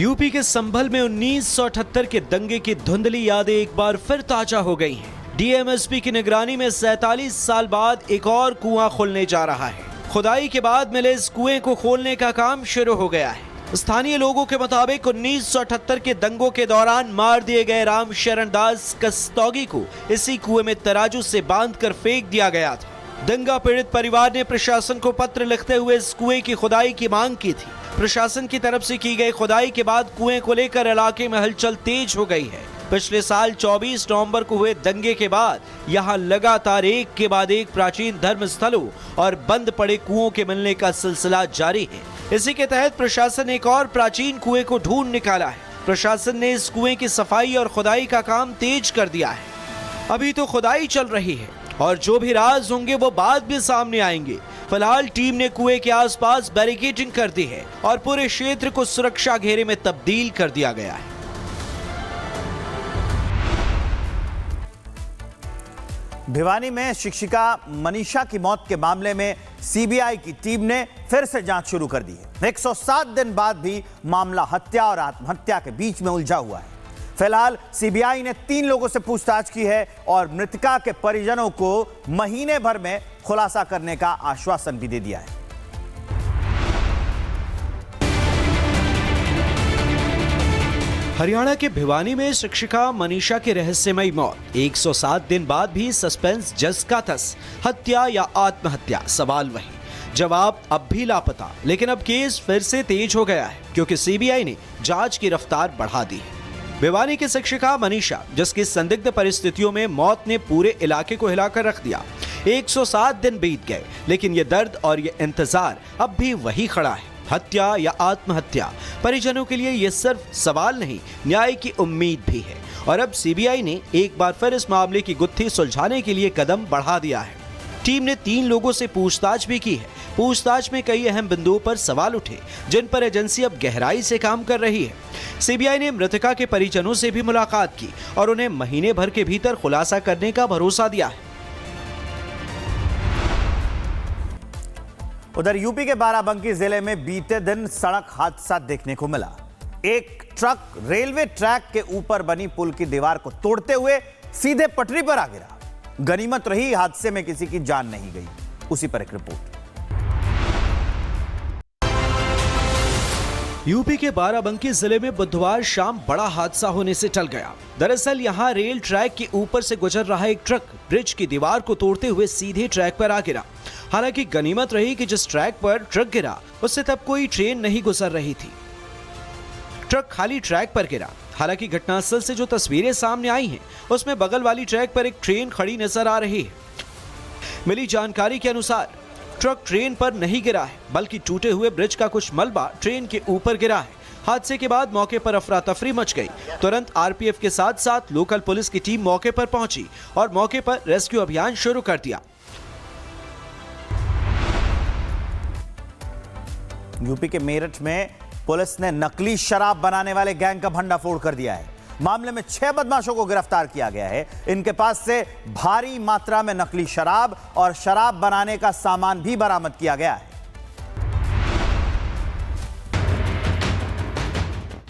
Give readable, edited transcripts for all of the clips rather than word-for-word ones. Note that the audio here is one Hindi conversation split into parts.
यूपी के संभल में 1978 के दंगे की धुंधली यादें एक बार फिर ताजा हो गई हैं। डीएमएसपी की निगरानी में 47 साल बाद एक और कुआं खुलने जा रहा है। खुदाई के बाद मिले इस कुएं को खोलने का काम शुरू हो गया है। स्थानीय लोगों के मुताबिक 1978 के दंगों के दौरान मार दिए गए राम शरण दास कस्तौगी को इसी कुएं में तराजू से बांधकर फेंक दिया गया था। दंगा पीड़ित परिवार ने प्रशासन को पत्र लिखते हुए इस कुएं की खुदाई की मांग की थी। प्रशासन की तरफ से की गई खुदाई के बाद कुएं को लेकर इलाके में हलचल तेज हो गई है। पिछले साल 24 नवंबर को हुए दंगे के बाद यहां लगातार एक के बाद एक प्राचीन धर्म स्थलों और बंद पड़े कुओं के मिलने का सिलसिला जारी है। इसी के तहत प्रशासन ने एक और प्राचीन कुएं को ढूंढ निकाला है। प्रशासन ने इस कुएं की सफाई और खुदाई का काम तेज कर दिया है। अभी तो खुदाई चल रही है और जो भी राज होंगे वो बाद में सामने आएंगे। फिलहाल टीम ने कुएं के आसपास बैरिकेडिंग कर दी है और पूरे क्षेत्र को सुरक्षा घेरे में तब्दील कर दिया गया है। भिवानी में शिक्षिका मनीषा की मौत के मामले में सीबीआई की टीम ने फिर से जांच शुरू कर दी है। 107 दिन बाद भी मामला हत्या और आत्महत्या के बीच में उलझा हुआ है। फिलहाल सीबीआई ने 3 लोगों से पूछताछ की है और मृतका के परिजनों को महीने भर में खुलासा करने का आश्वासन भी दे दिया है। हरियाणा के भिवानी में शिक्षिका मनीषा की रहस्यमयी मौत। 107 दिन बाद भी सस्पेंस जस का तस। हत्या या आत्महत्या, सवाल वही, जवाब अब भी लापता। लेकिन अब केस फिर से तेज हो गया है क्योंकि सीबीआई ने जांच की रफ्तार बढ़ा दी है। भिवानी की शिक्षिका मनीषा, जिसकी संदिग्ध परिस्थितियों में मौत ने पूरे इलाके को हिलाकर रख दिया। 107 दिन बीत गए लेकिन ये दर्द और ये इंतजार अब भी वही खड़ा है। हत्या या आत्महत्या, परिजनों के लिए ये सिर्फ सवाल नहीं, न्याय की उम्मीद भी है। और अब सीबीआई ने एक बार फिर इस मामले की गुत्थी सुलझाने के लिए कदम बढ़ा दिया है। टीम ने 3 लोगों से पूछताछ भी की है। पूछताछ में कई अहम बिंदुओं पर सवाल उठे जिन पर एजेंसी अब गहराई से काम कर रही है। सीबीआई ने मृतका के परिजनों से भी मुलाकात की और उन्हें महीने भर के भीतर खुलासा करने का भरोसा दिया है। उधर यूपी के बाराबंकी जिले में बीते दिन सड़क हादसा देखने को मिला। एक ट्रक रेलवे ट्रैक के ऊपर बनी पुल की दीवार को तोड़ते हुए सीधे पटरी पर आ गिरा। गनीमत रही हादसे में किसी की जान नहीं गई। उसी पर एक रिपोर्ट। यूपी के बाराबंकी जिले में बुधवार शाम बड़ा हादसा होने से टल गया। दरअसल यहां रेल ट्रैक के ऊपर से गुजर रहा एक ट्रक ब्रिज की दीवार को तोड़ते हुए सीधे ट्रैक पर आ गिरा। हालांकि गनीमत रही कि जिस ट्रैक पर ट्रक गिरा उससे तब कोई ट्रेन नहीं गुजर रही थी। ट्रक खाली ट्रैक पर गिरा। हालांकि घटनास्थल से जो तस्वीरें सामने आई हैं उसमें बगल वाली ट्रैक पर एक ट्रेन खड़ी नजर आ रही है। मिली जानकारी के अनुसार ट्रक ट्रेन पर नहीं गिरा है बल्कि टूटे हुए ब्रिज का कुछ मलबा ट्रेन के ऊपर गिरा है। हादसे के बाद मौके पर अफरा तफरी मच गई। तुरंत आरपीएफ के साथ साथ लोकल पुलिस की टीम मौके पर पहुंची और मौके पर रेस्क्यू अभियान शुरू कर दिया। यूपी के मेरठ में पुलिस ने नकली शराब बनाने वाले गैंग का भंडाफोड़ कर दिया है। मामले में 6 बदमाशों को गिरफ्तार किया गया है। इनके पास से भारी मात्रा में नकली शराब और शराब बनाने का सामान भी बरामद किया गया है।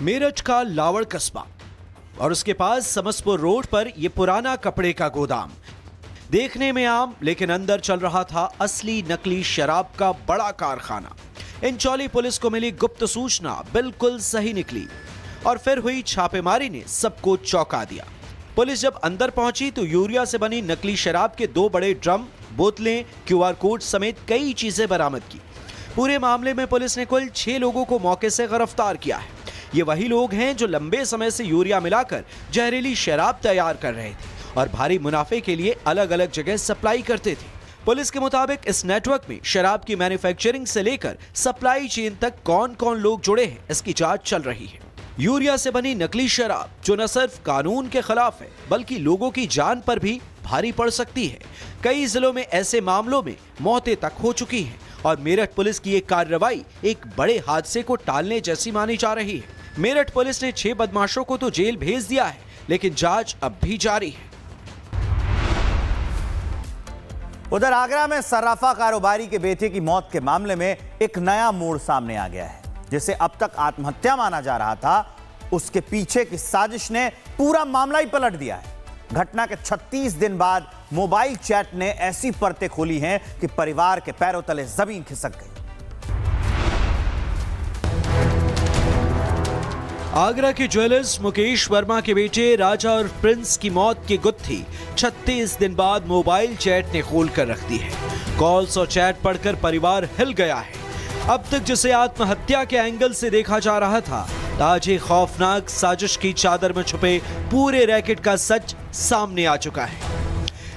मेरठ का लावड़ कस्बा और उसके पास समसपुर रोड पर यह पुराना कपड़े का गोदाम। देखने में आम लेकिन अंदर चल रहा था असली नकली शराब का बड़ा कारखाना। इंचौली पुलिस को मिली गुप्त सूचना बिल्कुल सही निकली और फिर हुई छापेमारी ने सबको चौंका दिया। पुलिस जब अंदर पहुंची तो यूरिया से बनी नकली शराब के 2 बड़े ड्रम, बोतलें, क्यूआर कोड समेत कई चीजें बरामद की। पूरे मामले में पुलिस ने कुल 6 लोगों को मौके से गिरफ्तार किया है। ये वही लोग हैं जो लंबे समय से यूरिया मिलाकर जहरीली शराब तैयार कर रहे थे और भारी मुनाफे के लिए अलग अलग जगह सप्लाई करते थे। पुलिस के मुताबिक इस नेटवर्क में शराब की मैन्युफैक्चरिंग से लेकर सप्लाई चेन तक कौन कौन लोग जुड़े हैं इसकी जांच चल रही है। यूरिया से बनी नकली शराब जो न सिर्फ कानून के खिलाफ है बल्कि लोगों की जान पर भी भारी पड़ सकती है। कई जिलों में ऐसे मामलों में मौतें तक हो चुकी हैं और मेरठ पुलिस की ये कार्रवाई एक बड़े हादसे को टालने जैसी मानी जा रही है। मेरठ पुलिस ने 6 बदमाशों को तो जेल भेज दिया है लेकिन जांच अब भी जारी है। उधर आगरा में सर्राफा कारोबारी के बेटे की मौत के मामले में एक नया मोड़ सामने आ गया है। जिसे अब तक आत्महत्या माना जा रहा था, उसके पीछे की साजिश ने पूरा मामला ही पलट दिया है। घटना के 36 दिन बाद मोबाइल चैट ने ऐसी परतें खोली हैं कि परिवार के पैरों तले जमीन खिसक गई। आगरा के ज्वेलर्स मुकेश वर्मा के बेटे राजा और प्रिंस की मौत की गुत्थी 36 दिन बाद मोबाइल चैट ने खोल कर रख दी है। कॉल्स और चैट पढ़कर परिवार हिल गया है। अब तक जिसे आत्महत्या के एंगल से देखा जा रहा था, आज एक खौफनाक साजिश की चादर में छुपे पूरे रैकेट का सच सामने आ चुका है।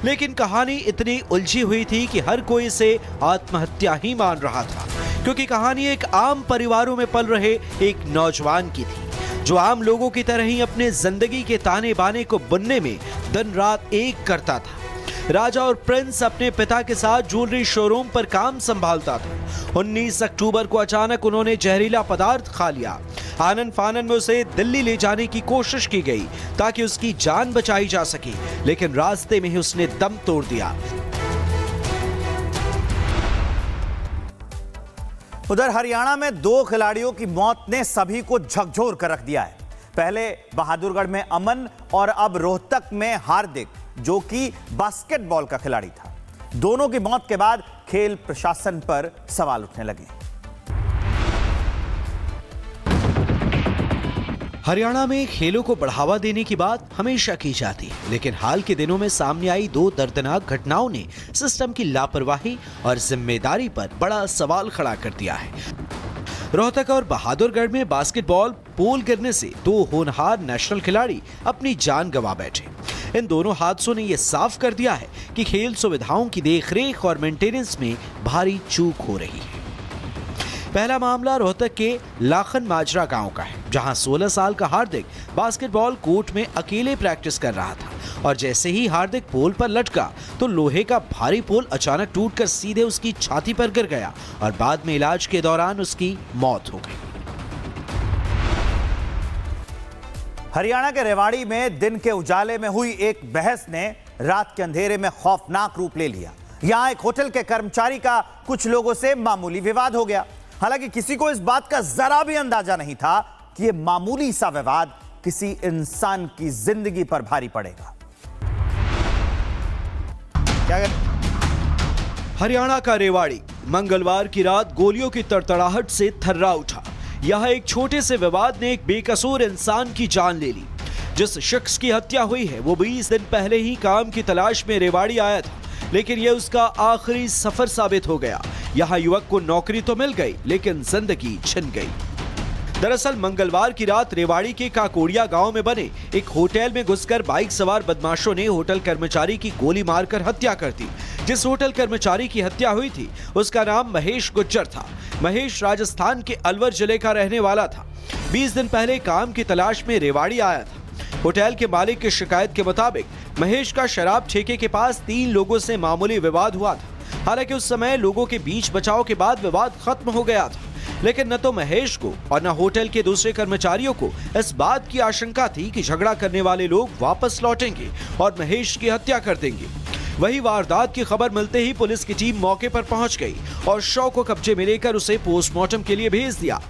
लेकिन कहानी इतनी उलझी हुई थी कि हर कोई इसे आत्महत्या ही मान रहा था, क्योंकि कहानी एक आम परिवारों में पल रहे एक नौजवान की थी, जो आम लोगों की तरह ही अपने जिंदगी के ताने बाने को बुनने में दिन रात एक करता था। राजा और प्रिंस अपने पिता के साथ ज्वेलरी शोरूम पर काम संभालता था। 19 अक्टूबर को अचानक उन्होंने जहरीला पदार्थ खा लिया। आनन फानन में उसे दिल्ली ले जाने की कोशिश की गई ताकि उसकी जान बचाई जा सके, लेकिन रास्ते में ही उसने दम तोड़ दिया। उधर हरियाणा में 2 खिलाड़ियों की मौत ने सभी को झकझोर कर रख दिया है। पहले बहादुरगढ़ में अमन और अब रोहतक में हार्दिक, जो कि बास्केटबॉल का खिलाड़ी था। दोनों की मौत के बाद खेल प्रशासन पर सवाल उठने लगे। हरियाणा में खेलों को बढ़ावा देने की बात हमेशा की जाती है, लेकिन हाल के दिनों में सामने आई 2 दर्दनाक घटनाओं ने सिस्टम की लापरवाही और जिम्मेदारी पर बड़ा सवाल खड़ा कर दिया है। रोहतक और बहादुरगढ़ में बास्केटबॉल पोल गिरने से 2 होनहार नेशनल खिलाड़ी अपनी जान गंवा बैठे। इन दोनों हादसों ने यह साफ कर दिया है कि खेल सुविधाओं की देखरेख और मेंटेनेंस में भारी चूक हो रही है। पहला मामला रोहतक के लाखन माजरा गांव का है, जहां 16 साल का हार्दिक बास्केटबॉल कोर्ट में अकेले प्रैक्टिस कर रहा था और जैसे ही हार्दिक पोल पर लटका तो लोहे का भारी पोल अचानक टूटकर सीधे उसकी छाती पर गिर गया और बाद में इलाज के दौरान उसकी मौत हो गई। हरियाणा के रेवाड़ी में दिन के उजाले में हुई एक बहस ने रात के अंधेरे में खौफनाक रूप ले लिया। यहां एक होटल के कर्मचारी का कुछ लोगों से मामूली विवाद हो गया। हालांकि किसी को इस बात का जरा भी अंदाजा नहीं था कि यह मामूली सा विवाद किसी इंसान की जिंदगी पर भारी पड़ेगा। हरियाणा का रेवाड़ी मंगलवार की रात गोलियों की तड़तड़ाहट से थर्रा उठा। यहां एक छोटे से विवाद ने एक बेकसूर इंसान की जान ले ली। जिस शख्स की हत्या हुई है वो 20 दिन पहले ही काम की तलाश में रेवाड़ी आया था, लेकिन यह उसका आखिरी सफर साबित हो गया। यहां युवक को नौकरी तो मिल गई, लेकिन जिंदगी छिन गई। दरअसल मंगलवार की रात रेवाड़ी के काकोड़िया गांव में बने एक होटल में घुसकर बाइक सवार बदमाशों ने होटल कर्मचारी की गोली मारकर हत्या कर दी। जिस होटल कर्मचारी की हत्या हुई थी उसका नाम महेश गुज्जर था। महेश राजस्थान के अलवर जिले का रहने वाला था। 20 दिन पहले काम की तलाश में रेवाड़ी आया था। होटल के मालिक की शिकायत के मुताबिक महेश का शराब ठेके के पास 3 लोगों से मामूली विवाद हुआ था। हालांकि उस समय लोगों के बीच बचाव के बाद विवाद खत्म हो गया था, लेकिन न तो महेश को और न होटल के दूसरे कर्मचारियों को इस बात की आशंका थी कि झगड़ा करने वाले लोग वापस लौटेंगे और महेश की हत्या कर देंगे। वही वारदात की खबर मिलते ही पुलिस की टीम मौके पर पहुंच गई और शव को कब्जे में लेकर उसे पोस्टमार्टम के लिए भेज दिया।